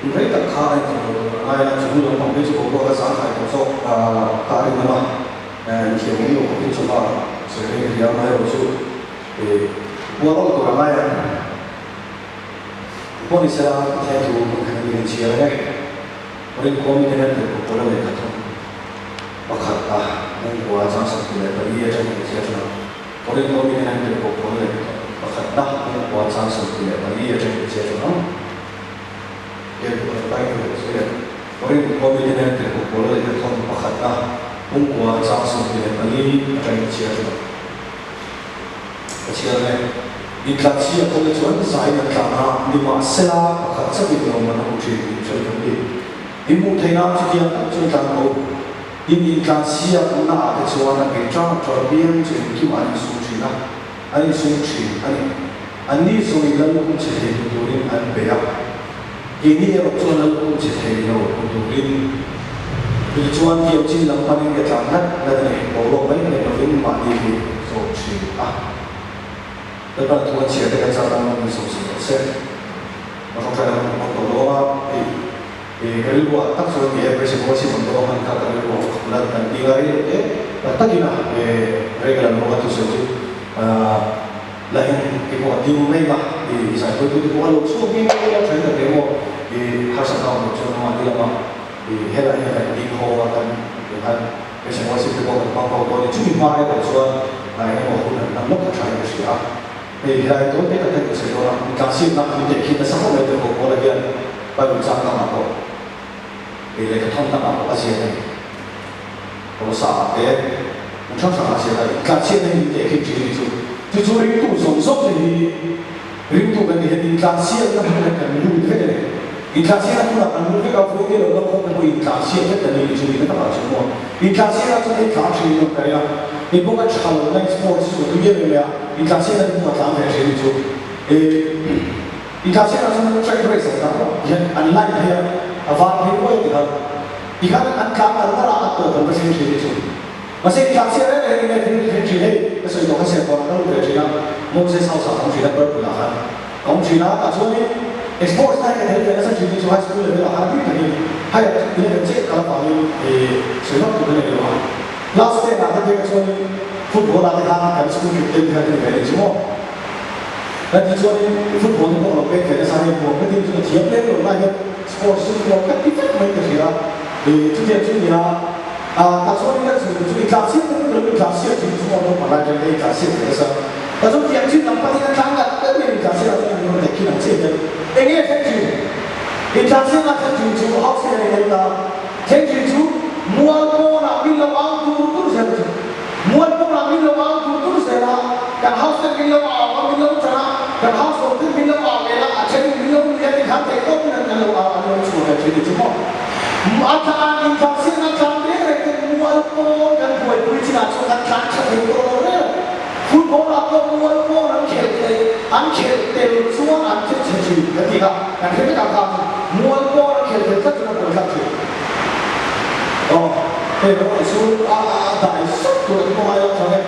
Mereka kaya itu, ayat sebelum sampai cukup orang sangat kosong kaya nama, yang ini mungkin cuma sering dia main usul, buat orang lain, pun istilah saya tu mungkin ini ciara, orang kami dengan tu orang yang kata, bakatlah, mungkin jangan sampai beri aja mungkin ciara, orang kami dengan tu orang yang kata, bakatlah, mungkin jangan sampai beri aja mungkin ciara. Yang terbaik itu saya, orang kami dengan itu boleh kita pakatlah, mungkin jangan sampai bagi apa yang ciara. Ciara, inflasi atau lecuan saya karena di masa pakat sebelum mana uji ujian ini, di mudah sekian ujian tahu, di inflasi atau nak lecuan kerja terbiang jadi gimana sucilah, ani suci, ani sucilah ujian itu turin an berak. Ini yang tuan aku cakap untuk ini, tujuan dia uji lampan yang kita nak, dan orang lain yang mungkin mati di sosial. Lepas tuan cakap dengan cara mana sosial, saya, macam saya nak berdoa, kalau buat tak soal dia bersih berdoa kan kalau buat bulan dan 3 hari, tak kena, mereka lalu tu saja. Lain kita di mana di saya itu kalau suami kita saya tak demo di harus tahu macam mana dia lama di hela di kau akan dengan macam masih kita kau boleh cuma mana kalau soal lain mau pun nak nak cari bersih di hela itu kita tak bersih orang kasih nak kita sama itu kau lagi baru cakap apa di lagi thong tak apa asyik kalau saat macam sama asyik kasih ni kita itu tujuh rindu sosok ni rindu kan dia inflasi yang nak rindu tu kan inflasi yang nak rindu tu kalau dia orang kau pun inflasi yang tak ni jadi kita tak semua inflasi yang tu inflasi yang kaya ni bukan cakap nak export tu dia ni ya inflasi yang tu macam apa sih tu inflasi yang tu trade rate tak yang unlike dia awal ni boleh kita ikan angka antara atau berapa sih tu masih inflasi ada ni jadi所以我開始講到佢住啦，冇些收藏講住得不如啦，講住啦，但所以 export 咧嘅睇嘅新住啲做喺 school 裏邊啦，邊係你哋即係搞法要隨得佢哋嘅話 ，last day 嗱啲嘅所以 football 嗱啲睇 school 嘅睇嘅嚟做麼？那啲所以 football 啲講落邊嘅曬嘅，嗰啲做體育咧落嚟嘅 sport 書嘅，嗰啲真係嘅事啦，即係中意啦。但所以呢，就假設咁樣假設就我都本來就可以假設嘅事。但係點知諗翻呢個單嘅，嗰啲假設啊，真係我哋見能知嘅。你呢聽住，你假設啊聽住好些嚟啦，聽住冇波啦，邊度玩都都成，冇波啦邊度玩都都成啦。但 house 嘅邊度玩邊度成啦，但 house 嘅邊度玩嘅啦，請邊度嘢你睇睇都邊度玩邊度做嘅，你做乜？唔啱啱你假設啊，假設。Football dan buat cina sukan kaca itu football atau football angkel semua angkel cici ketika yang kita katakan football angkel kita cuma boleh kaca oh itu ada isu tu itu ayat sampai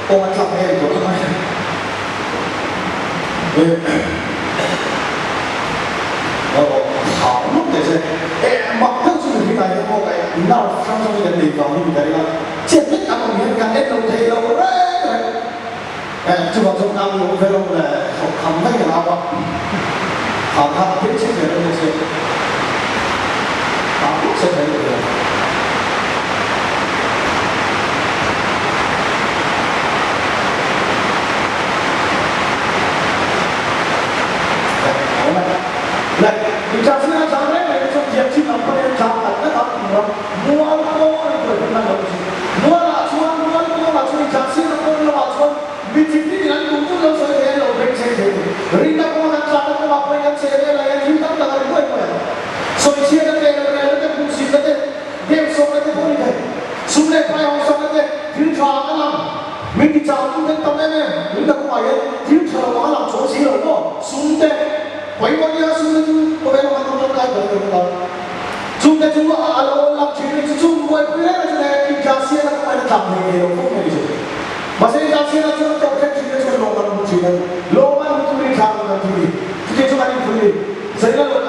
orang capek itu kan oh好弄的是makan sudah kita yang mau kayak benar sama dengan di bawah ini dari lah jadi apa yang kan itu dia coba kamu belum lah kamu yang apa hal-hal kecil dari itu aku sedang itu nah bicara sampai dia cuma pada jalan tak mual itu benar mual cuma jasi mual bikin dengan tunggu dan saya lo benceng rinda ko nak jalan ko apa yang saya layan kita tak ada buat so isi ada ada fungsi ada dia so ada boleh kan sudah payah so ada filter alam mesti jalan dan tamanya rinda ko ayat filter alam so sih lo sudah Bagaimana sudah tu, bagaimana orang kaya berkata, sudah tu kalau orang ciri itu buat benda sudah dikasih nak pada tamu ni, orang pun ni. Masih dikasih nak cuma terkait ciri itu orang ciri, Loman itu di kamu nanti, kita cuma ini boleh. Saya lalu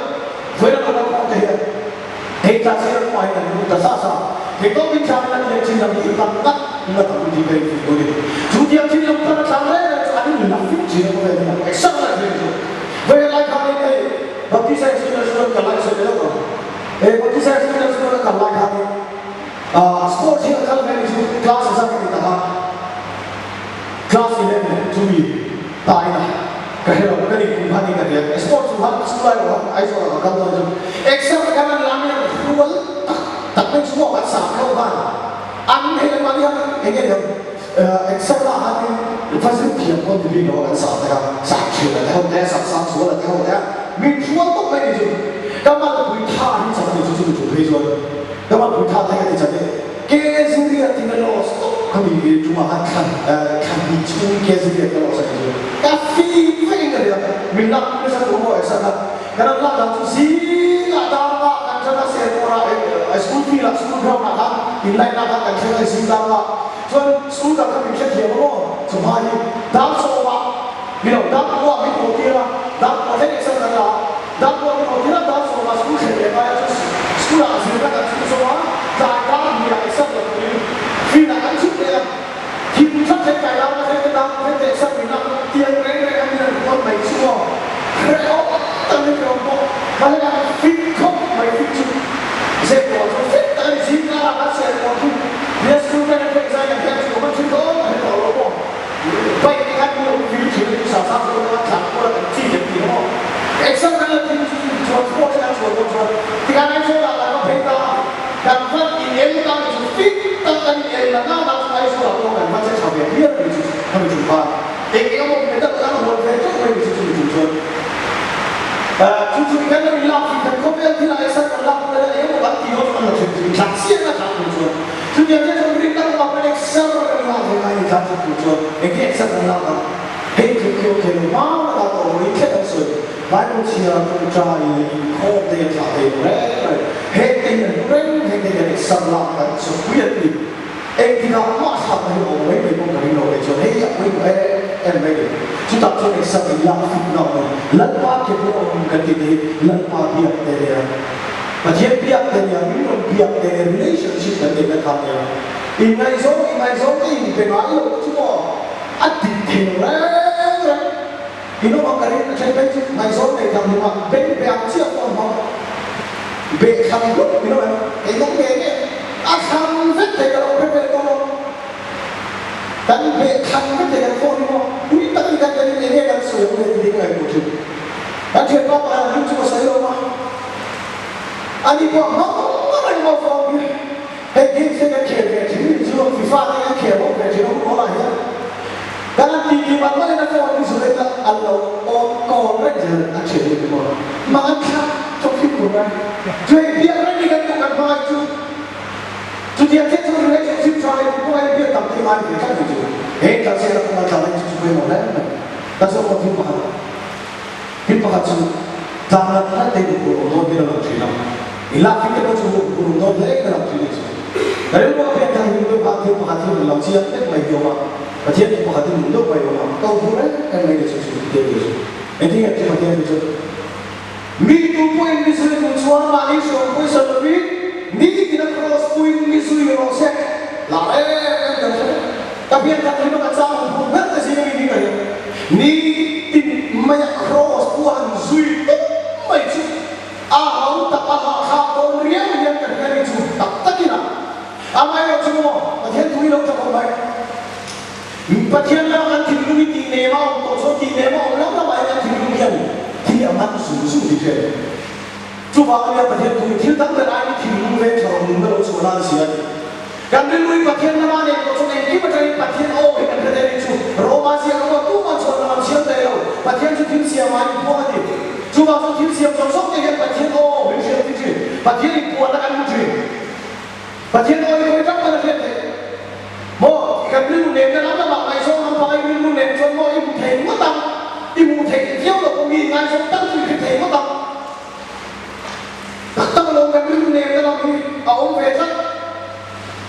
kau kaya, kita saya mau yang kita sasa. Kita bicara nanti yang cinta kita nggak tahu di mana itu boleh. Jadi yang cinta kita sampai ada ni nafsu cinta kita ni, eksak lah itu. Boleh lagi kali ni, bagi saya sudah kalau saya dah. Bagi saya sudah kalau kali. Sport yang kalau ni kelas sama kita. Kelas 11 2 tahu lah. Kalau kita ni kumpulan ni kerja, sport semua sekolah orang, aisyah kalau tu, eksak kerana lama dua, tak semua bahasa kau kan, aneh lagi yang yang eksak lah hati, pasti tiap kau dibeli orang sah tak, sakit lah, tahu dia sah suara tahu dia, minta tu apa itu, kamu tu berita ni sampai tu berita, kamu berita tanya ni sampai, kes dia tinggal los, kami cuma kan bicu kes dia kalau saya tu, tapi minat kita satu orang esok kerana lah sih ada apa kan saya orang school fee lah school berapa kan nilai nak kan saya sih dah so school dah kami cek dia loh semua ni dah semua bila dah buat ni kau kira dah ada esok dah buat ni kau kira dah semua school saya kaya school lah sih kan semua dah ni esok fee nak kan cukup dia tim cek kaya lah saya dah esok minat tiang mereka kami nak baik semua. Kerana tapi kelompok malah fit kok baik fit. Saya buat fit tadi sih kalau saya buat dia sudah ada saya yang cuma cukup ada kelompok. Baik dengan dia fit itu sama sama campur dan cincin dia. Eksak kalau transport dengan transport. Tidak ada soal apa beda. Dan kan ini kan fit dan ini nama saya sudah tahu kan macam apa dia itu kami jumpa. Yang mau beda kan orang itu kami jumpa. Cucu kita ni lagi dan kau yang tidak esok Allah pada yang buat dia orang itu saksi yang tak cucu. Cucu dia memberikan apa yang esok Allah yang tak cucu. Yang esok Allah. Hei cucu mana atau ini esok. Baru siapa cari kau dia cari hei dengan esok Allah kan sesuai ni. Tidak masa baru orang ini pun dari orang itu. Hei apa ini? Kita tu esok Allah fitnah. Lepas kita orang ganti lepas biar dia. Macam biar dia, minum biar dia relationship dan dia kaya. Ingai zong ini pengaruh semua. Adik teler. Ino makarin macam macam ingai zong ni kami mak biar siapa orang. Biar kami tu, ino biar asam vete kalau kalau. Dan biar kami dengan phone ini tak dikatakan ini kan sudah boleh didengar itu. Ada apa yang cuma saya rumah. Ani buat mana yang mau phone ni? Hei saya kerja jadi jual FIFA dengan kerja kerja orang ya. Karena di mana yang phone ni sudah Allah kau kerja aja di mana. Maka cukup bukan. Jadi biar lagi kan bukan maju. Jadi yang kita relationship cari bukan dia tak terima dia kan itu. Tak saya nak mengajar itu juga mana. Tak saya mau Kita tu tangan hati itu orang dia nak cina. Ilah kita tu orang dia nak cina. Dari luar kita hidup hati dalam siapa yang baik orang. Macam itu hati hidup baik orang. Kau bukan kan baik sesuatu dia tu. Ini yang kita macam itu. Mi tu pun misalnya tu suara malaysia pun selalu ni kita cross point misalnya orang set. Lari kan. Tapi yang tak terima kacau pun tak sini ini kaya. Ni banyak cross puan zui macam ahau tak ahau riang yang terjadi itu tak kira. Amai orang semua pasien tu hilang tak baik. Pasien orang tidur di nema untuk so di nema orang banyak tidur dia dia mati susu di sana. Cuba dia pasien tu tidur tak berai tidur dia kalau mungkin soalan siapa. Kan dulu pasien nama ni kalau ni kita cari pasien yang terjadi itu Roma siapa tu macam orang siapa dia. Pasien tu siapa mari buat dia. Cuba tu siapa sosok dia pasien siapa tu. Pasien itu ada kan tu. Pasien itu tak ada dia. Mo ikan dulu ni kan ada mak mai so nampak dulu ni so mo ibu thei matang. Ibu thei tiap lo pergi ngai so tak tu thei matang. Tak lo kan dulu ni kan lagi awam betul.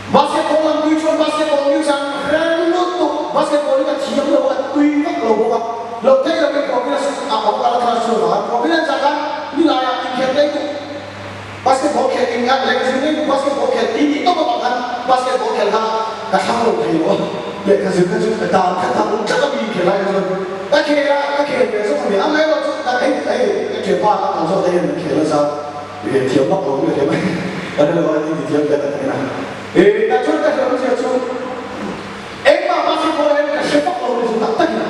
Basketball ang tujuan basketball yung sang rano to basketball yung tiap lo buat tujuan lo buat lo thấy là cái confidence ông ta là số đó confidence rằng như là những cái đấy basketball खेल इंगा लेकिन जिन्हें basketball खेल ini तो बात basketball खेल का कहाँ लोग खेल वो ये कज़ुक दाल कहाँ लोग जब भी खेला है तो खेल वैसे तो मैं हमें वो खेल पार का तो तो ये खेल सा ये खेल बात लोग ये खेल अरे लोग ये खेल क्या करते हैं ना तो का खेल मुझे तो एक बार basketball है का शेफ लोग मुझे लगता है ना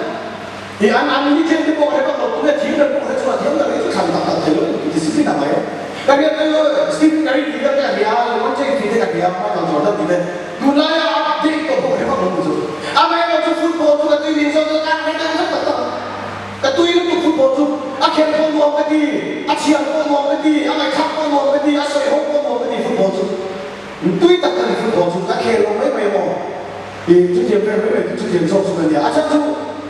ये अन खेल के वो है लोग तुम्हें ठीक है वो है जो खेल रहे हैं खाली बात खेल डिसिप्लिन आ गया Tapi kalau Stephen Curry tidak ada dia, macam tidak ada dia, macam Jordan tidak. Gulanya update tu boleh apa pun tu. Apa yang macam football tu kata ini so tu kan mereka tu tak. Kata ini tu football tu, akhir pun mau pergi, akhir pun mau pergi, amai kap pun mau pergi, asal hok pun mau pergi football tu. Itu tak kan football tu, akhir lama mau. Itu dia memang itu dia so sebenarnya. Asal tu,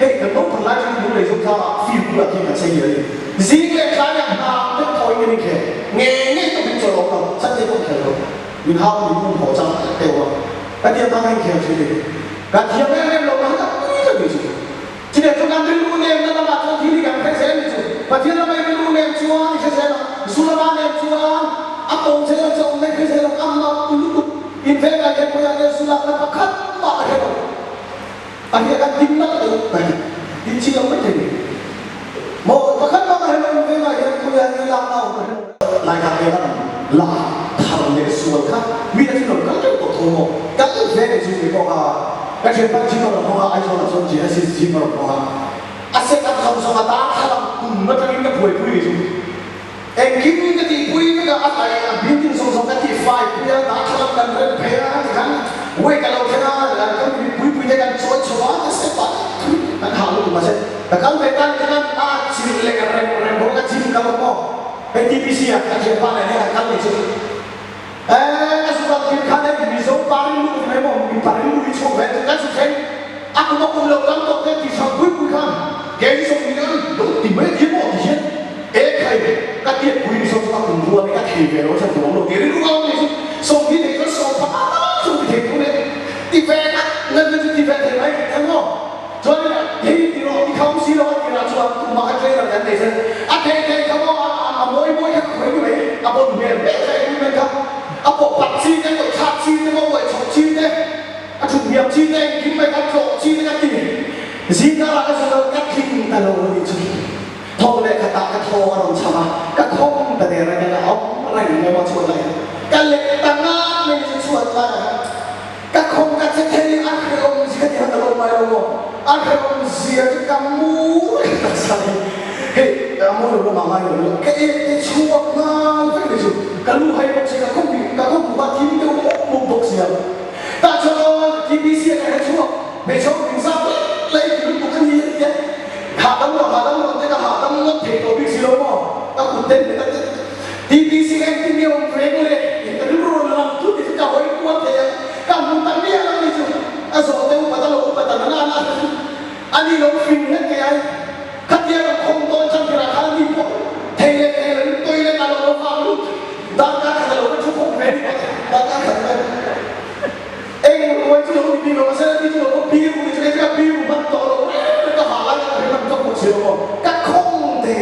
hey, kalau pelajari dulu itu kan feel pula kita sendiri. Zikir kaya nak thôi như thế nghe nghe tôi biết cho nó sắp tới không khéo mình hao mình không hỗ trợ khéo cái tiền tăng anh khéo chứ gì cái tiền em lâu lắm tất nhiên là gì chỉ để cho anh luôn em nó là cho thì cái cái xe gì và tiền là mình luôn em chúa cái xe là số là ba em chúa áp ông xe cho ông cái xe là âm nó lúc in về cái cái cái số là nó khát mà cái đó anh cái tin nó được tin chi ông mới thấy một và khát mà cái nó về cái cái làm nào lại gặp cái là thằng này xuôi khác vì thế nó các cái bộ thùng một các cái về cái gì có các chuyện bắt chim nó không ai cho nó xong chỉ là chim nó không sẽ các dòng sông ta thằng cùng nó cho những cái buổi buổi gì em kiếm cái gì buổi cái là ai biến thành sông cái gì phải buổi ta thằng lần lần phải thì hắn quay cái lâu thế nào là cái buổi buổi cái chối chối cái sẽ bắt anh hào luôn mà sẽ là các về ta cái chim lên cái rèm bố cái chim cái bố TPC ya, kajian panen ya kali itu. Sudah kita ada di zona paling lu memang di paling lu itu kan sudah. Aku mau melakukan dokter di sana bukan. Jadi sebenarnya di mana dia mau di sini? Kayak dia punya sesuatu yang dua mereka kiri, orang satu orang kiri lu kalau itu, sebenarnya itu sopan, sebenarnya itu di mana, nanti di mana yang lain, kamu. Soalnya di kamu sih loh, di rasuah tu makan saya dan desa. Ada kamu mỗi cái khối như vậy, bộ miền bé này như vậy không? Bộ bạch chi đấy, bộ chặt chi đấy, bộ chọc chi đấy, chụp miệng chi đấy, kiếm mấy cái chỗ chi đấy cái gì? Gì đó là cái số các kinh ta đâu đi chứ? Thâu này cả ta cái thâu ở đâu chả cái không ta để ra cái ống lạnh này mà chuột này, cái lệ ta ngã này sẽ chuột là cái không cái sẽ thấy ăn cái ông gì cái gì ở đâu mà đâu, ăn cái ông gì ở cái cam mũ cái sao? Hey, kamu dulu mama dulu. Kayak cuak nang, kan itu. Kalau hai box ka kau buat tim tu mau box ya. Tak cuma TBC kan cuak. Besok insaf lagi dulu bukan dia ya. Hadam lo, kita hadam lo teko big silo mo. Tak kuten kita. TBC kan tim dia orang regular. Kita dulu orang tu kita kau kuat ya. Kamu tak dia lah itu. Asal tahu patah nana. Ani lo film kan kayak. Các dia là không tôi trong khi là khá đi bộ thầy là tôi lên là nó vào lúc đang cả là nó chụp không về đang cả là em nói chứ nó đi nó sẽ đi chứ nó có bill thì cái bill mất tổ nó hả là cái mất trong một chiều mà các không thể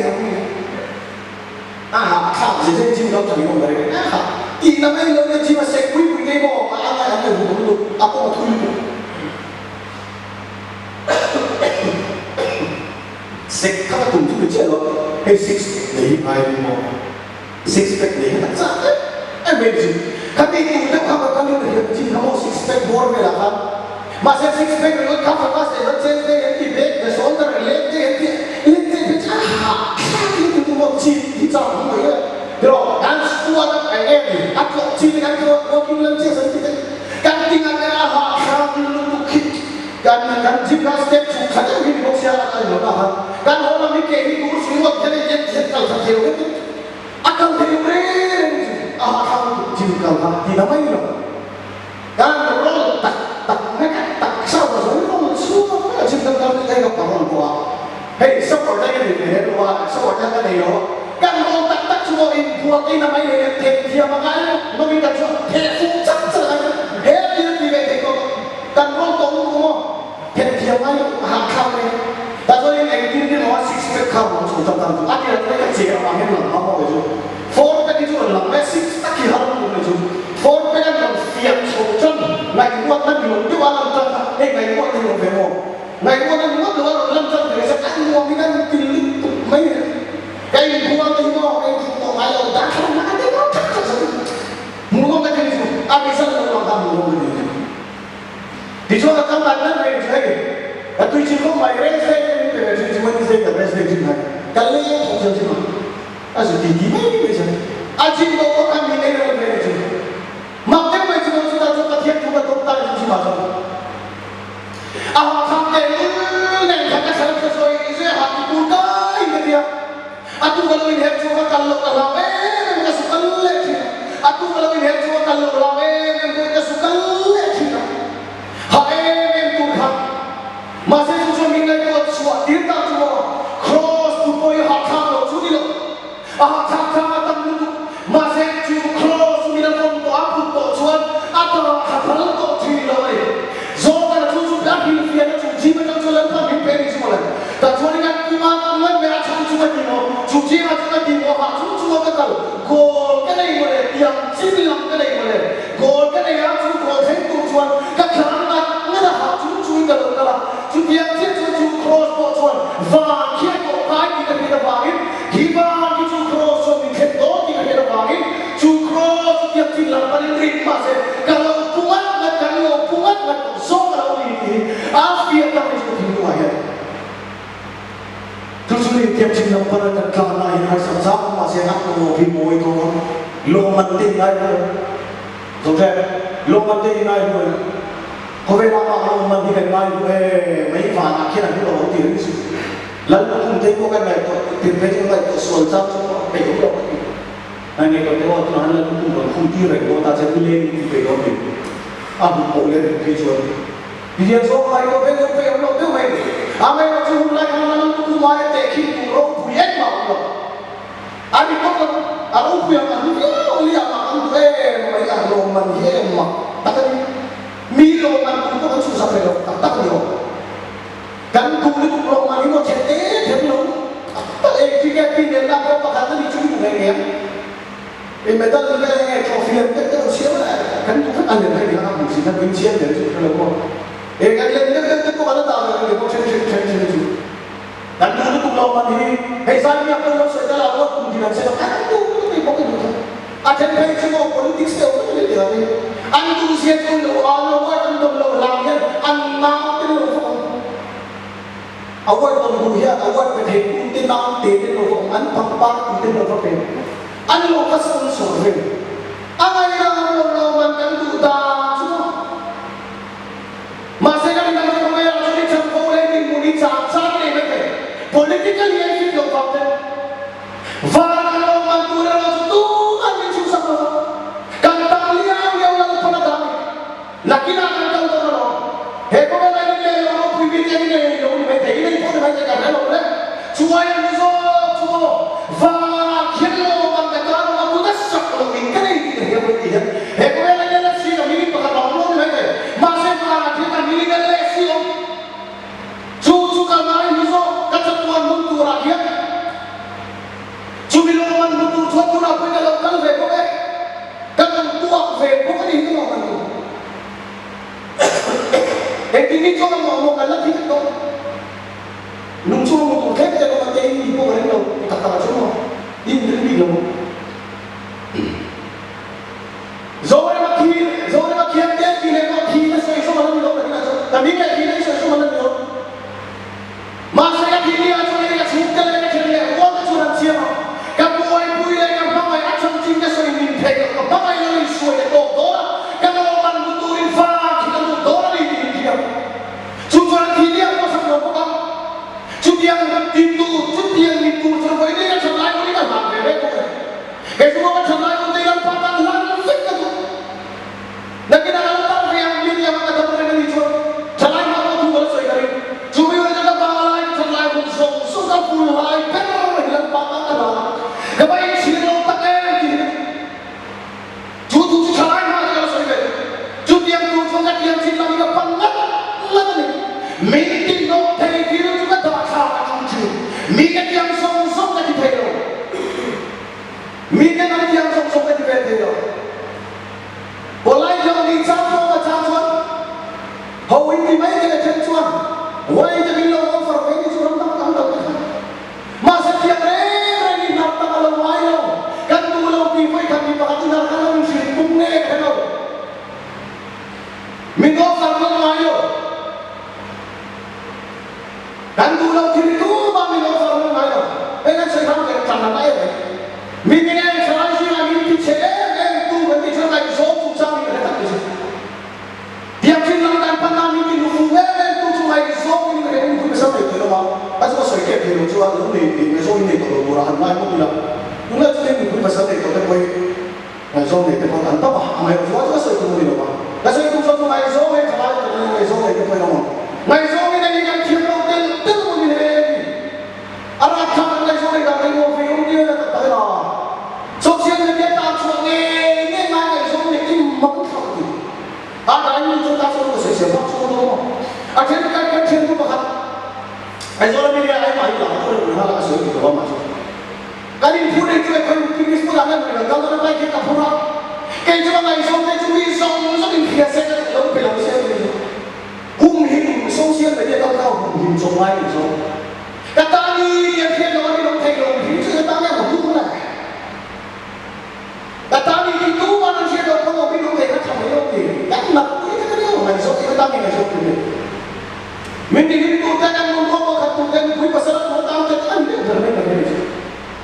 khảo gì trên chim đâu chẳng có đấy thì năm nay nó chỉ mà sẽ quý quý cái bộ mà anh ấy cũng được có mà thui six các bạn cùng chung được chuyện rồi hay six đấy ai mà six pack đấy là sao đấy em biết gì các bạn cùng nhau các bạn cùng được chỉ không six pack more về là không mà sẽ six pack rồi các bạn có thể nó trên đây thì biết cái số nó lên đây biết cái tụi một chi thì sao không phải rồi anh xua nó phải em áp dụng chi cái có kim lâm chia sẻ cái căn tin anh là họ sao luôn kan gymnastik kadang ini boxnya akan berbahan kan orang mikir ini guru semua jadi kalau saya itu akan terjadi akan jingkal di nama ini kan orang tak mereka tak sabar soalnya orang semua mereka jingkal kalau kita orang tua hei seperti ini dua seperti ini yo kan orang tak semua ini buat ini nama ini dia makanya nominal telepon cakap dia di kan orang tua semua Hãy subscribe cho kênh Ghiền Mì Gõ để không bỏ lỡ những video hấp dẫn kamu sudah tahu akhirnya mereka cek apa yang lama itu four tadi itu lama six tak kira itu four kan yang siap socan ngai buat nanti lo itu alam tak ngai buat itu bemo ngai buat itu lo alam tak biasa kan mau bikin tilik main kayak buat itu kayak itu ayo dah kan ada yang tak mulu kan itu abisan lo kamu lo ini dijual kamu ada range lagi atau itu kau main range lagi cuma ini saya range lagi cuma kalau yang kau cuma asal tinggi mana biasa aji kau kan ini yang range maknya macam mana sudah tiap juga total itu macam awak sampai dan kata salah sesuai itu hati purka ini dia aku kalau ini juga kalau mereka suka lagi aku kalau ini juga kalau mereka suka lagi masih susah minat buat suat dirta semua cross tu boy hakam lo curi lo hakam atam itu masih curi cross minat pun tu apa tu suat atau hakam tu curi lo ni zona tu dah hilfiah tu cuci macam jalan kami peri semua tak curi kan kumang mereka cuma di mo cuci macam di mo hakam cuma kekal gol kena ini boleh yang silang kena ini boleh gol kena yang tu gol itu suat kekal nggak hakam curi kalau dia tu cross box one van kia ko kai kita kita bangin hiba kita cross so kita do kita kita bangin tu cross dia tilang paling ritma se kalau pungat so kalau ini afia tak itu hindu ayat tu sulit tiap tilang pada kerana yang sama masih nak mau bimo itu lo mantin aja okay lo mantin aja kau benar apa orang mandi kan main main fana kira kita orang tiru itu lalu pun tengok kan itu tiru-tiru itu soal satu tengok apa itu nanti kalau tengok tuh lalu pun tiru itu tak jadi lagi tiru itu abu boleh tiru dia so kalau itu benar tu main ame macam mulai kalau tu main tekik orang punya mau abi kau orang punya kan dia lihat makan mereka orang mandi mak tak milo man ko susah pero tak dia kan kulit ko man mo chete thelo tiga pin na ko pakata ni chumi ngai medal ngai trophy ke siapa kan tu kan ada lagi nak musik kan bincang dari tu kalau kan le ko ala ta ko chen tu dan dulu tu man ni saya apa lo saya awak pun tidak saya kan tu ada yang cuma politik setiap orang dia ni. Anu siapa tu orang awak tu lo layan, anak tu lo. Awak tu dia awak berhenti tu nak teh lo, an pampak tu lo pakai. Anu lo kasih sorry. Awak yang lo mantan tu dah semua. Masa kan kita kemarin lagi campur lagi muni cak ni betul. Politically ini lo pakai. Varang lo mantu lo tu. Laki nak kau tu lo, heko lagi le lo pribadi ni le lo ni betul ini pun macam kan lo le, cuma yang tu cuma, wah kilo bangkatan lo tu dah sok lo ini kan ini dia betul heko lagi le sih lo ini pakai lo ni betul, masih pakai kita ini le sih lo, cucu kamar ini so kecuali mundur rakyat, cuma lo mundur cuaca apa yang lo kan heko kan tua heko kan ini lo kan ini cuma mau kalau kita tu, nunggu mau tu kita kalau macam ini ibu orang tu kata semua, ini lebih lama. Zohor makin dia kini makin sesuai sama dengan orang kita. Tapi dia kini sesuai sama dengan orang. Masa yang kini aja ni yang suka lagi kini, orang curang siapa? Kamu orang pui lagi yang pakai acung cinta sesuai ini pega, pakai yang sesuai itu doa. Kalau orang butuhin faham kita tu doa ni dia. Tujuan dia apa sama apa? Cuti yang itu sampai ini kan sampai ini kan apa? Kayak semua kan sampai itu yang patah langsung tu. Nak kita tahu yang ini yang kita dapat ini cuma sampai apa tu boleh saya kari. Cuma orang kita balai sampai pun suka pulai, pero hilang patah kan. Kebaik sini tak ni. Cuti sampai mana kalau saya kari. Cuti yang tujuan yang cinta kita pangat. Meeting no pay, you juga tak salah cuci. mi cái tiếng sông sông cái gì thấy rồi mi cái nói tiếng sông sông cái gì thấy rồi bộ lại cho đi chăm sóc và chăm sóc hầu hết thì mấy cái này chân chuan quay cho mình lâu không phải cái gì chúng ta không được mà sẽ thiệt đấy rồi đi nạp ta lâu ngoài lâu kan tu lâu thì phải kan đi vào cái nào kan lâu chỉ cũng nghe cái đâu mình có phải lâu ngoài đâu kan tu lâu thì tu mà mình có phải lâu ngoài đâu cái này sẽ không cái chẳng là này vậy mình nghe sai gì là mình thì chế em tu cái gì cho lại số tu sang mình cái gì dia kin lang kan panah mình thì nu em tu cho lại số mình cái em tu bisa được rồi mà bây giờ soi cái thì cho anh lúc này mình số này có đồ ra hành mai cũng được đúng là cho nên mình bisa được cái quay ngày số này cái con ăn tóc à ngày số cho soi cũng được mà là soi cũng cho ngày số này cho lại ngày số này cái quay đâu mà ngày số này cái thiệp đầu tiên tức là mình này ara thằng ngày số này là cái ngô phi ông kia là tới là số tiền này cái ta cho nghe nghe mai ngày số này cái mắm thằng gì đấy như chúng ta số của sẽ phát số đâu mà trên cái trên của bạn ngày số này ai mà là tôi được là số gì đó mà cái này phụ này chơi cái kinh tế của mình là cái đó là cái cặp phụ cái chỗ này số cái chú ý số số tiền kia sẽ cái lớn phải làm sao bây giờ hung hình số tiền phải để cao cao hung hình số mai số cái ta đi tiền kia nó đi đâu thay đổi thì chưa ta nghe một chút này cái ta đi tu mà nó chưa được không có biết đâu thầy nó chẳng thấy đâu thì cách mặt cái đó này số cái ta nghe này số tiền mình đi tu ta đang muốn có khát tu đang quý pasal nó tao cho anh biết rồi này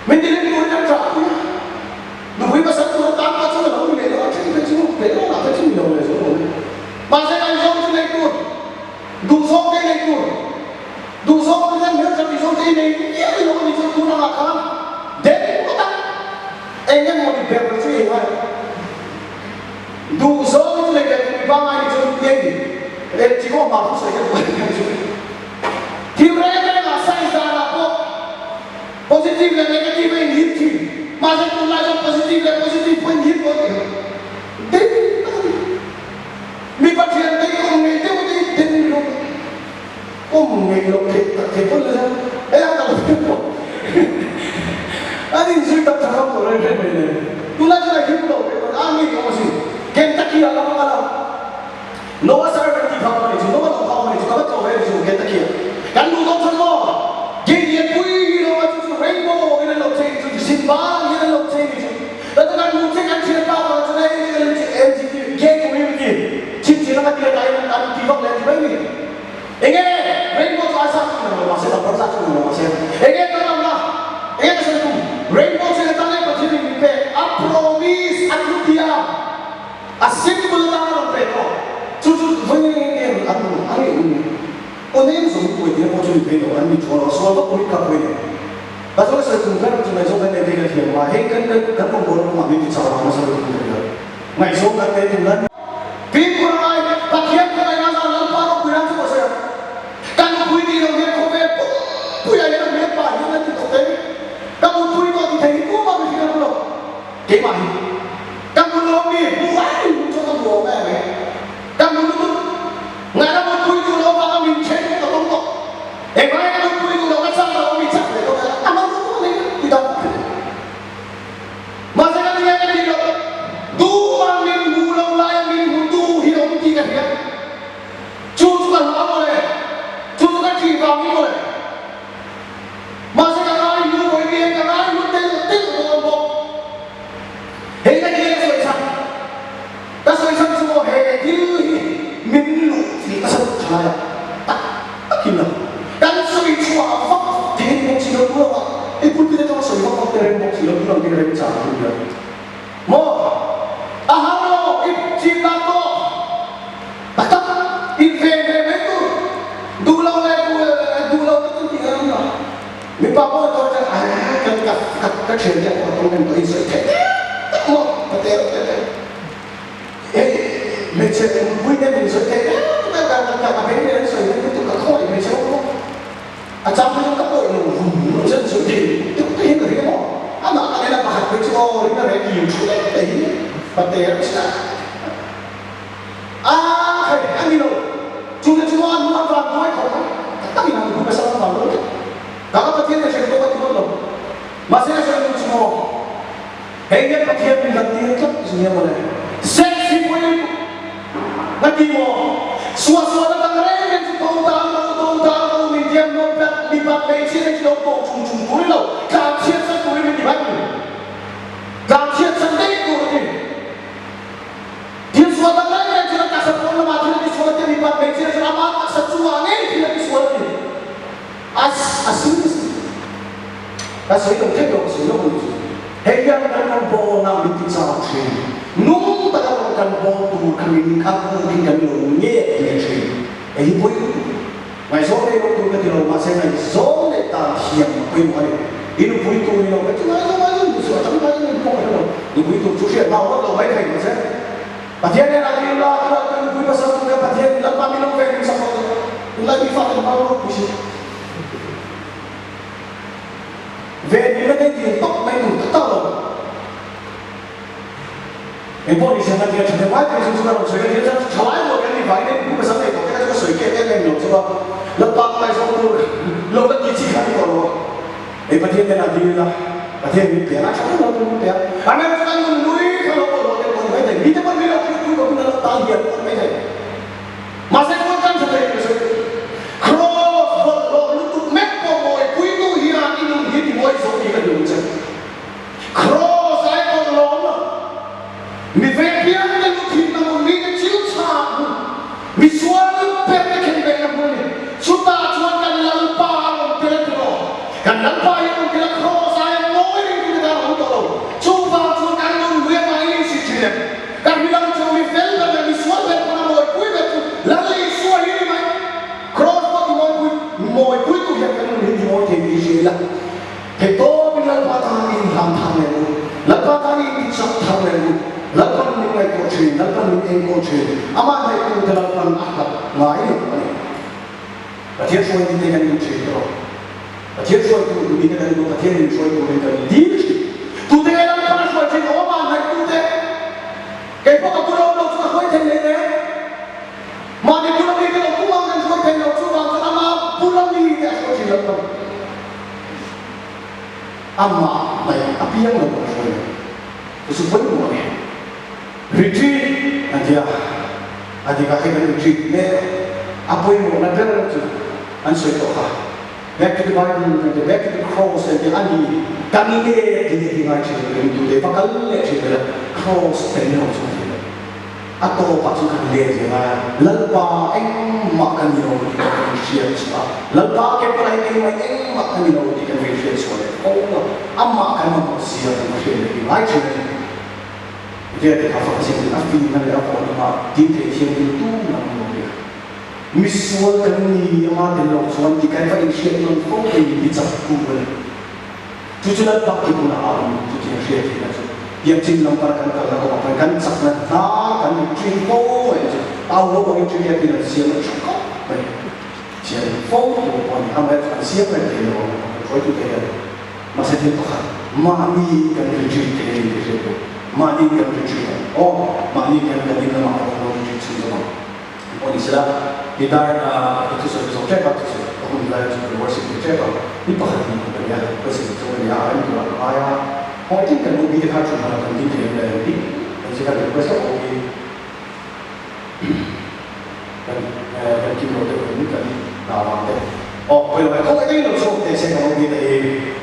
mình đi tu đang trả nó quý pasal nó tao cho nó mình để nó chỉ phải chịu để nó là phải chịu nhiều này số mà sẽ làm sao cho này tu đủ số cái này tu đủ số cái này cho số cái này nhiều nó đi cho tu nó là khá để nó ta anh em một việc là suy nghĩ đủ số cái này để ba ngày cho tiền để chỉ có mà không phải cái thiếu ra cái là sai ra là có positive là negative hay hit thì mà sẽ cùng lại cho positive là positive hay hit có thể đấy mình phát triển đấy không nghe theo cái tên luôn không nghe được thì có là đấy là cái anh suy tập thằng không rồi đấy này tu lại cho này hit đâu còn anh nghĩ có gì Kentucky là không có Noah servant thì không này chúng nó không này chúng nó có về chúng Kentucky kan lu không lo cái gì quý nó chúng rainbow cái nó chơi chúng Simba cái nó chơi đó là kan lu chơi kan chơi tao mà cho nên em chỉ game community chỉ nó cái cái ăn thì không lên thì mấy anh nghe rainbow cho sao nó sẽ là sao nó sẽ anh nghe tao làm là anh nghe sao cũng rainbow sẽ tao này có thể mình về a promise akutia a symbol tao nó về đó chú với anh onem dùng quỷ thì có chuyện gì đâu anh đi cho nó xóa bất cứ cái gì và tôi sẽ cùng các bạn trong này về cái chuyện mà hết cái công việc mà mình đi sao nó sẽ được được ngày số các cái chúng ta phim của ai và hiện cái này nó là lớn bao nhiêu năm rồi các quý vị đồng nghiệp có về quý ai đồng nghiệp bài như thế thì thế các một quý có thì thấy cũng bao nhiêu năm rồi cái bài các một lô đi mua cho các bộ mẹ các một ngày đó một quý tu lâu vào mình chết cái đó không có để mai cái quý tu lâu cái sao đó mình chắc để tôi ăn ăn không lấy đi đâu mà sẽ cái gì cái gì đó tu mà mình ngu lâu lại mình tu thì không gì cả hết chú cả nó rồi chú cả chỉ vào mình rồi mà sẽ cái ai ngu với mình cái ai ngu tên của một thế cái gì rồi sao ta soi sang số hệ thì mình lụt thì ta sẽ thay ta kim nào dan soi chua vấp thế một chỉ được luôn mà cái phút kia trong soi vấp thế một chỉ được luôn cái này chả được mo ahalo ipcita to tak inve mấy tu du lâu cái gì đó mình bảo tôi cho cái chuyện này của tôi mình có ý sự thế không có thể mình sẽ vui nên mình sẽ thế chúng ta cả cái này sẽ những cái tụi khỏi mình sẽ không à trong cái cấp độ nó dân sự thì tôi thấy là cái mỏ à mà cái này là bạc với cho đến là cái nhiều chỗ đấy và để nó sẽ à thầy anh đi đâu chúng ta ăn vàng nói không các mình làm được cái sao vào nữa các thiên là masih saya itu semua hanya pakai ganti itu semua boleh seksi pun nanti mau suara tanggaran yang tahu medium nomor lipat mesin yang sudah cung dulu lo kaciat satu ini di mana kaciat sendiri itu dia suara tanggaran yang sudah kasar pun mati di suara lipat mesin yang sudah mati sesuanya ini di suara ini asing asing itu asing itu hanya dengan bola di pisau sini nung tak akan bola kami aku tinggal nungnya di sini boy mai sore waktu kita masih lagi sore tak siang boy mana ini boy tu ni orang macam mana musuh macam mana ni boy itu cuci mau lo baik baik macam patian yang lagi lah kalau boy pasal tu kan patian lepas minum vitamin sama tu lagi fakir mau mesti về những cái gì tốt mấy đủ tất rồi, em bỏ đi xem là việc chúng ta phải cái chúng ta làm sợi cái gì đó, trái một cái gì vậy nên cũng phải sáng nay có cái sợi cái em làm cho nó lập băng này xong rồi, lâu đất gì chỉ khác đi rồi, em bắt thiên này là gì đó, bắt thiên bị bể lại xong rồi cũng bể, anh em chúng ta muốn nuôi cái lỗ rồi cái con mấy thầy, đi tới bên đâu cũng có cái nó tao hiền con mấy thầy, mà sẽ có căn thầy cái sợi cross vật lúc tụt mép vào mồi quý tu hiền đi đường hiền thì mồi sống gì cái đường chứ cross ai còn lón à mi về phía cái lúc thì nó muốn đi cái chiếu xa mi xóa nước bẹp cái khen bẹp làm mồi chúng ta chuan cần lăn pa làm thế đó cần lăn pa yang kita cross ai ngồi đi kita làm đó chúng ta chuan cần luôn luyện ai đi sự chuyện cần bilang cho mi fel là mi xóa bẹp con mồi quý bẹp lăn đi xóa đi mày cross mồi cuối tu yang kan hindi mo TV sila keto bilang patahin ham nelu lapatahin sak tham nelu lapan ni mai ko chin lapan ni en ko chin ama hai ku dalapan akap ngai ni pathian soi ni kan ni chin ro pathian soi tu ni kan ni pathian ni soi tu ni kan di tu te kan pa soi chin o ma hai tu te ke po ka puro lo tu soi then le ma ni puro ni kan tu ma kan soi then lo tu ma ama pulang ni dia soi chin lapan ama mai api yang lo soi tu supaya mo ni retreat nanti adik kan retreat ni apa yang mau nak tu answer tu back to the Bible and back to the cross and the ani kami ni dia cerita itu dia bakal cerita cross dan yang macam atau pasukan dia lepa makan di Malaysia lepa kepala ini makan di Malaysia oh amma kan manusia di Malaysia dia ada apa sih api mana apa nama di yang itu namanya misal kami yang ada dalam suatu kaitan Indonesia yang kau ini dicampur tujuan bagi guna alam tujuan Indonesia itu yang cinta perkan kalau kau perkan sakna kan cinta tahu kau yang cinta tidak siapa cukup baik siapa kau pun ambil siapa yang kau itu dia masa dia tuhan mami kan cinta ini itu mani kan cinta oh mani kan kita mahu cinta oh istilah kita itu sudah cek apa sih aku mulai juga worship cek apa ini perhatian kita ya pasti itu ya ini juga ayah oh itu kan mungkin kita harus melakukan di dalam dari dan jika kita bisa mungkin dan kita boleh melakukan dalam deh oh kalau kalau itu yang so saya kalau kita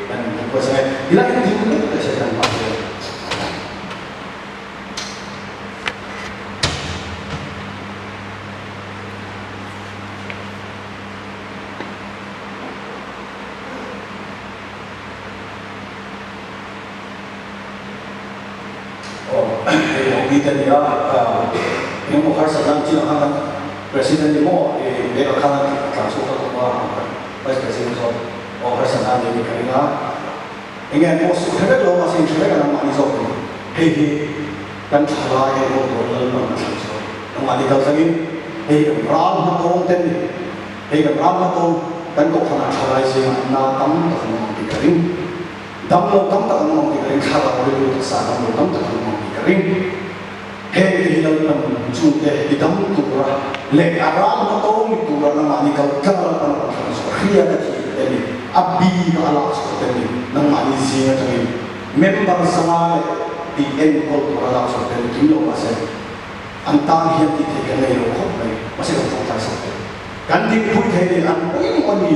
dan saya bilang ini kita saya akan pakai kita dia yang mau harus sedang cilakan presiden demo dia akan langsung ke vice president so harus sedang dia kerana ingin mau sudah lo masih sudah kan nama itu hei kan salah yang mau berlalu macam itu nama dia kau sini hei ram hatong ten hei ram hatong kan kau kena salah sih na tam tak nama dia kering tam lo tam tak nama dia kering salah orang itu salah lo tam tak nama dia kering hei dalam junte hitam turah lek aram atau turah nama ni kau kalau kan dia kata ini abi ka ala so tani nang mani zinga tani member sama di en ko ala so tani kilo masa antang hian ti te kan nei ro khop mai masa ko ta sa kan di pui the an pui oni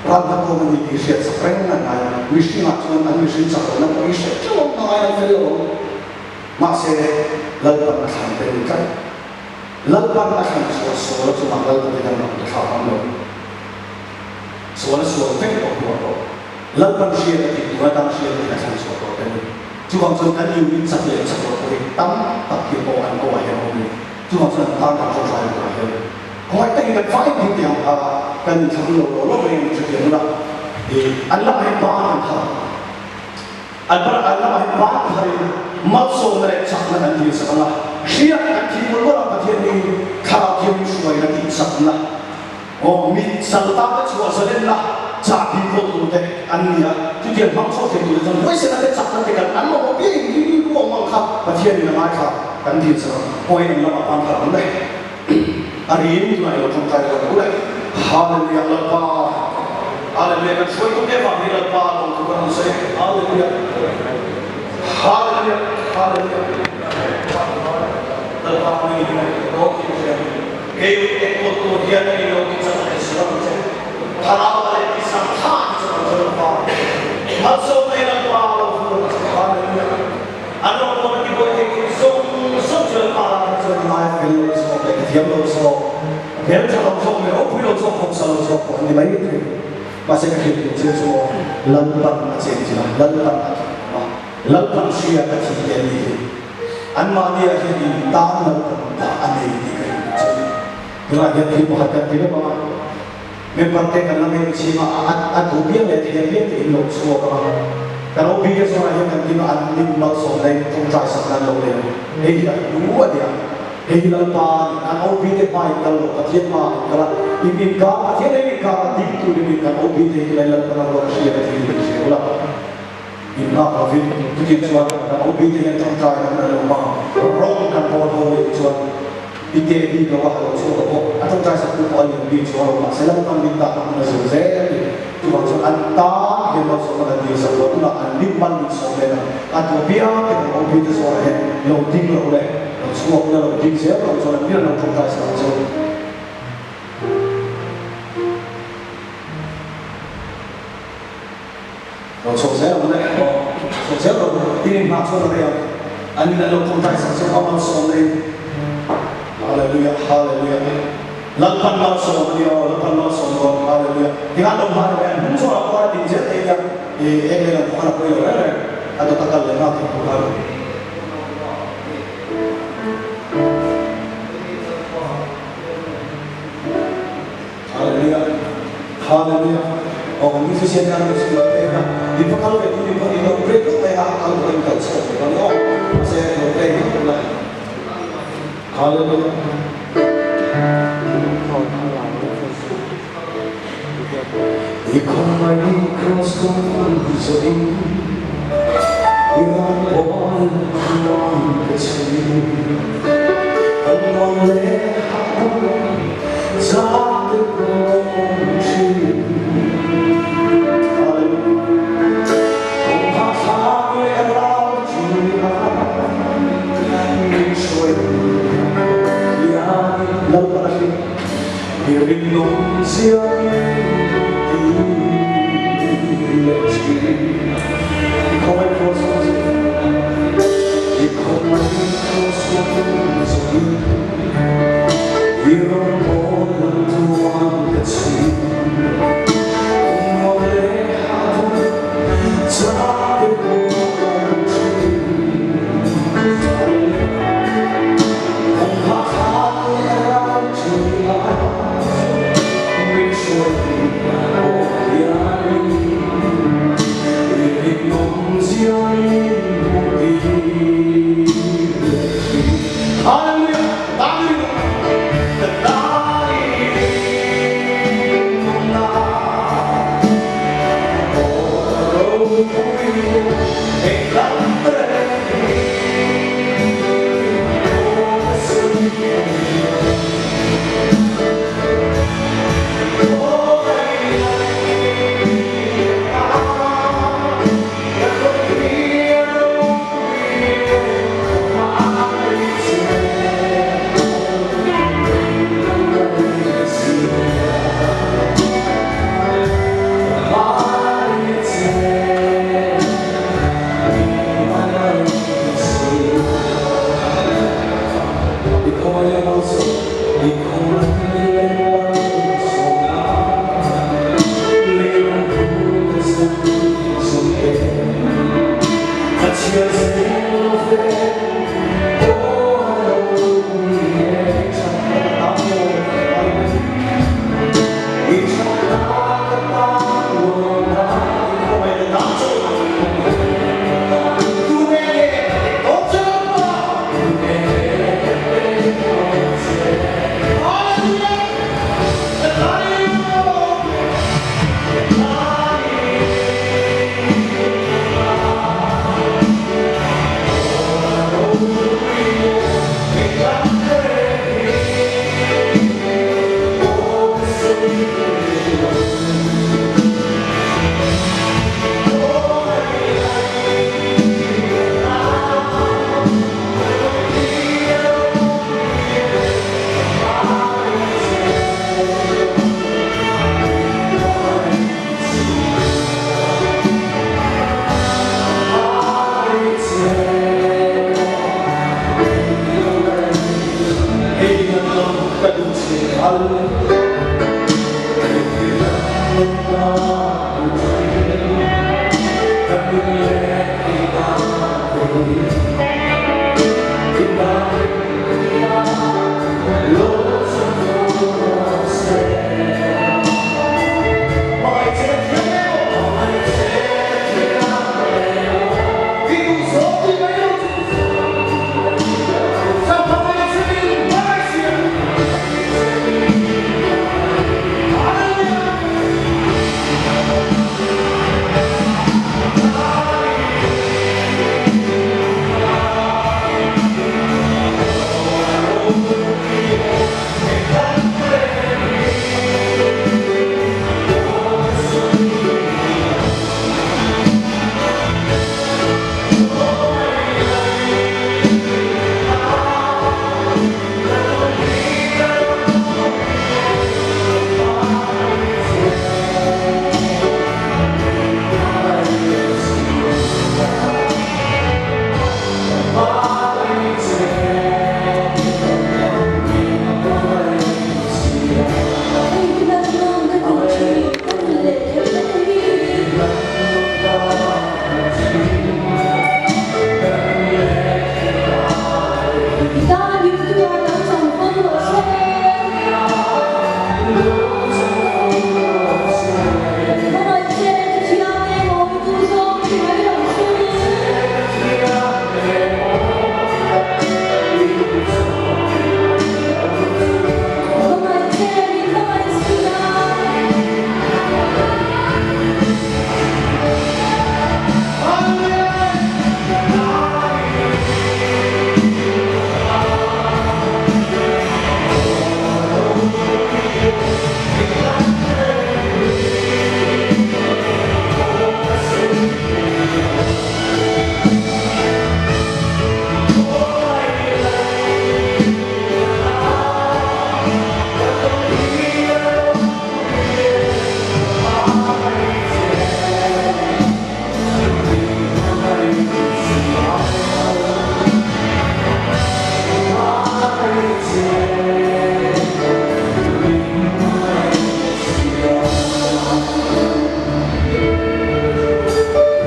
rada ko mani ti sia spreng na na mission at chuan an mission sa na ko isia chuan na ai fellow ma se lalpan na san te ni kai lalpan na san so lo chu ma lalpan te na ta sa pang lo so na so te ko ko lalpan sia ti wa tam sia na san so ko te ni chu wang chuan an yu in sa le sa ko te tam ta ki ko an ko ai ho ni chu wang chuan ta ka so sai ko ai ko ai te ka fai ti ti a kan thang lo lo me chu ti na Allah hai ba an tha Allah hai ba hari mal so mere chakna kan ti sakna sia kan ti mo lo ka ti ni kha ti mu suai na ti sakna o mi salta ka chu asalen la cha bi ko tu te an nia ti ti mam so te tu jang wei se na te chakna te kan an mo bi ni ko ma kha ka ti ni na ma kha kan ti sa ko ai ni la pa pa le ari ni tu ai lo thong tai ko le hallelujah la pa hallelujah kan soi tu ke ba ni la pa lo tu kan se hallelujah hallelujah hallelujah la pa ni ni ko ki se ke yu ko tu dia ni lo ki sa se sa se thara ba le ki sa tha ki sa sa pa ma so me la pa lo hallelujah ano ko ki ko ki so so je pa so mai fel so ke ti lo so Kaya sa so me o pilo so ko sa so ko ni mai ni masih kecil kecil semua lalpan masih kecil lalpan sia kecil jadi anma dia jadi tanah tak aneh ini kecil kerana dia bukan dia bawa mempraktekkan nama cima at ubian ya dia ilmu semua kawan kalau ubian seorang yang kan kita alim maksud lain tungkai saklan lain dua dia lalpan an ubian baik kalau kecil mah kalau ini kah kecil ini kah itu ini kan obi deh lain kalau orang sia kecil kecil ulah ini apa fit itu cuaca kan obi deh yang tungkai kan rumah rong kan bodoh itu cuaca ite di bawah kalau cuaca kok atau tungkai satu poin yang di cuaca rumah saya kan minta kamu selesai cuma antah yang masuk pada dia sebuah ulah animan di sana atau biar kita obi itu suara yang tinggi oleh semua punya tinggi siapa kalau dia nak tungkai satu我从小我咧，从小到啲拍出嚟啊，อันนี้เราคนไทยสังคมมันส่งเลยฮาเลลูยาฮาเลลูยาลับพันมาส่งเดียวลับพันมาส่งก่อนฮาเลลูยาที่งั้นเรามาเนี่ยผมชอบอะไรดีเจเทียเองเลยนะผมอะไรก็อยู่เลยอันนั้นตะกันเลยนะที่ผมทำฮาเลลูยาฮาเลลูยาoh ini sesuatu yang sudah terjadi. Di kalau itu di break itu saya akan beritahu sesuatu. Kalau saya break itu lah. Kalau ikut main cross country, iran ball kecil, orang lehat jatuh kunci. Rindu siang di come cross di come cross io non tuan kecil melihat jatuh kunci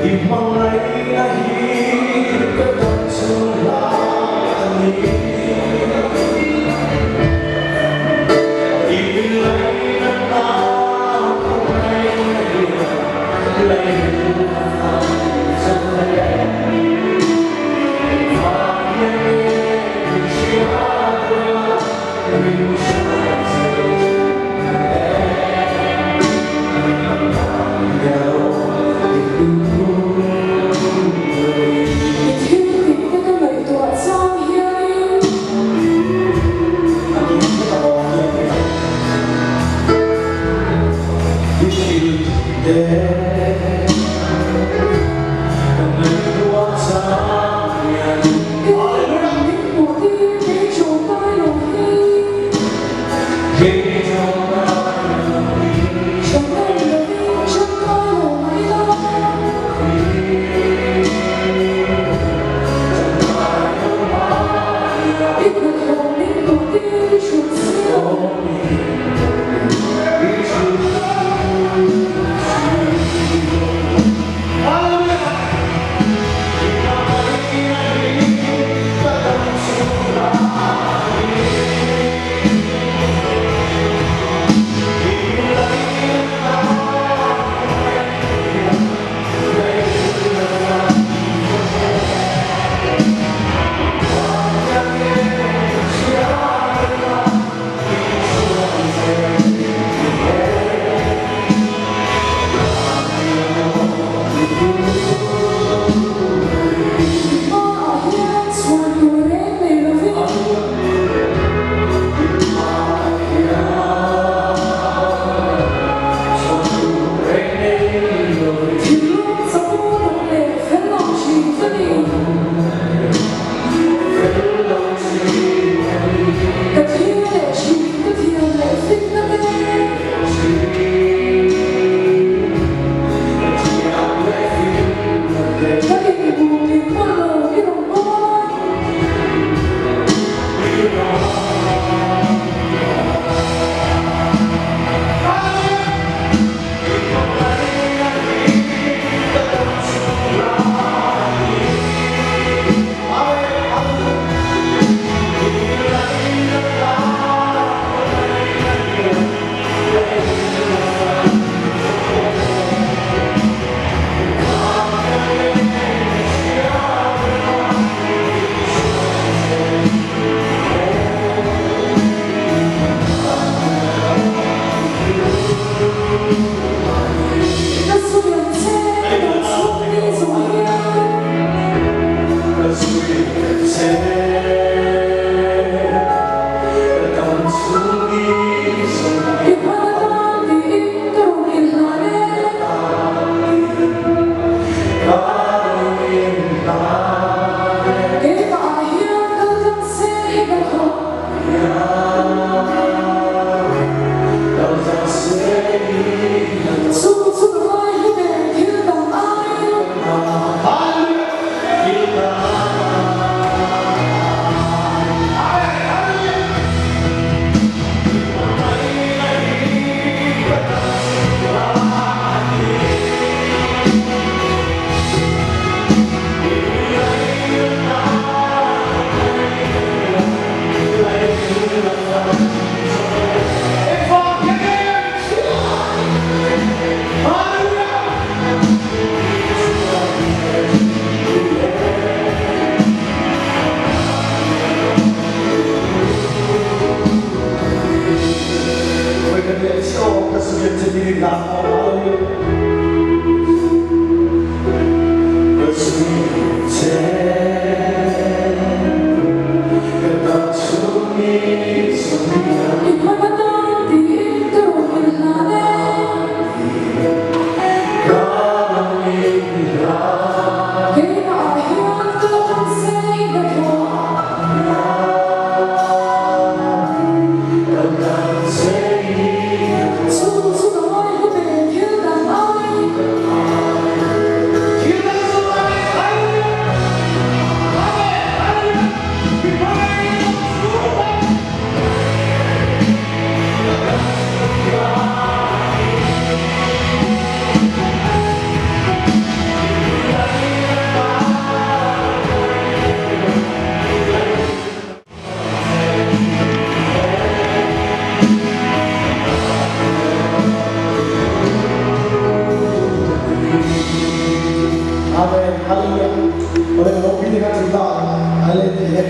ngày nay cất tâm sự là đi tìm lấy năm nào không hay lấy rất đẹp và những chia qua mình để Amen. Hallelujah. Oleh Nabi ni kan cerita, ale dia,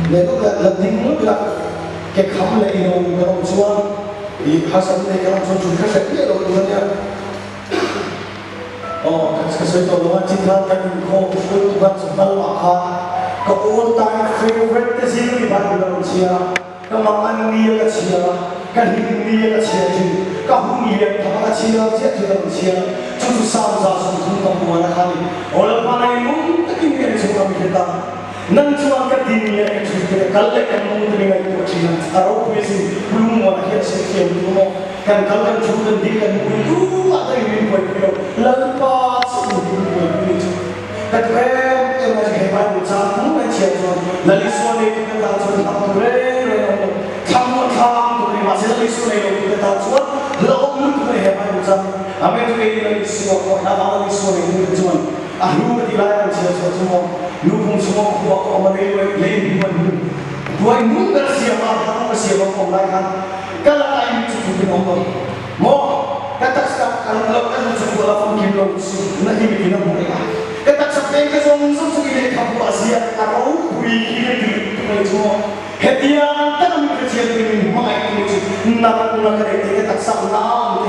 lepas tu tinggal bila ke kamu lagi orang orang Islam, di hasil ni kalau contoh kerja dia orang dunia. Oh, kasi ito mga cinta kan ko tuhan sebal maka ka all time favorite kasi ni Bible siya ka mga niya siya ka hindi siya ka hungiya ka siya siya tu sa sung ka mo na kali ola pa na yung taking ni sa kami kita nang chuan ka din niya ka kalle ka mo ni nga ito siya araw po si bulong mo na siya siya mo kan kalkan chuan din kan mo ada yung po lalpas katwem masih hebat ucapan macam lalu suami itu kita tahu tak boleh kamu tu masih lalu suami itu kita tahu lalu itu hebat ucapan apa itu ini lalu suami nama lalu suami itu cuma ahlu ketilaian semua lu semua buat orang lain dua ini bersiapa orang lain kalau lain cukup nombor mau kata sekarang kalau kan cukup lapan kilo nak ini kita mereka kata sampai ke sonsong segini kamu Asia arau bui ini itu hadiah tanam kecil ini mai itu nak kereta kata sama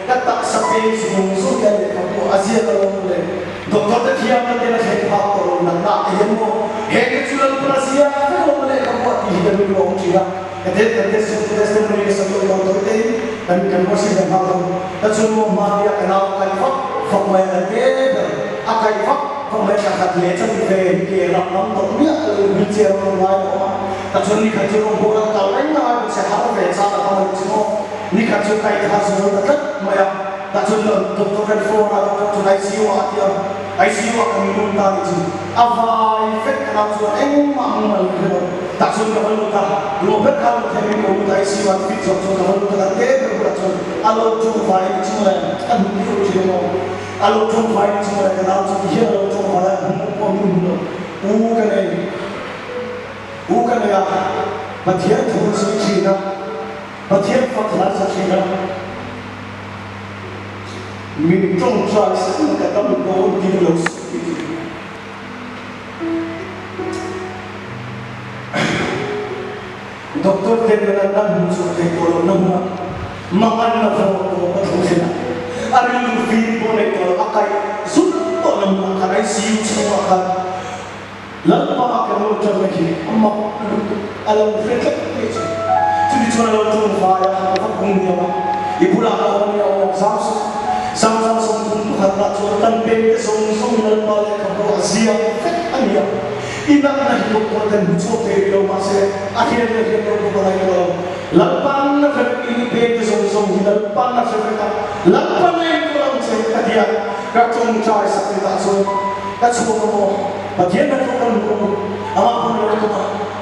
kata sampai sonsong dari kamu Asia kalau boleh dokter tiap kita saya tahu nak ilmu kecil Asia kalau boleh kamu tidak boleh orang kata testimoni satu dokter ini dan masih dan hal semua maria kenal kaifak famai akaifak famai kahat lecang ke rakam toknya bicara orang lain ni kaji orang borak kalain na sehat beca kamu semua ni kaji kai hasil dekat maya dokter telefon atau ICU akan minta itu apa efek kenal suara mamal tak suka kalau tak global kalau kami mau ICU atau fit kalau tak ada berbuat kalau cuma ini cuma kan itu cuma kalau cuma ini cuma kenal dia kalau cuma bukan ya bagian terus Cina bagian fakta Cina minum jual semua kata berdoa di dalam doktor terbenarkan musuh teknologi nama makan nafsu betul sih ada lebih boleh kalau akai sudah nama akai siu semua kan lalu apa kalau macam ni amma alam fikir itu jadi cuma lalu tu faya apa pun dia ibu lah orang yang sama-sama sungguh harap curahkan benda sungguh dalam balik kamu Asia ania inak nak hidup dan bujuk dari masih akhirnya dia berbuat lagi lapan nak ini benda sungguh lapan nak cerita lapan yang kurang cerita dia kacung cai sakit tak so kacung kamu bagian nak kurang apa pun orang tu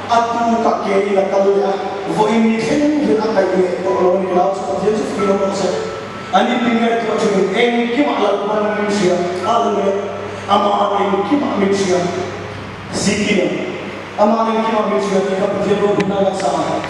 atu kakek nak kalau ya ini kan akan ini kalau ni kalau seperti itu film macam ani dengar itu macam engkim alat manusia alnya ama engkim manusia sikit ama engkim manusia kita berjumpa dengan sama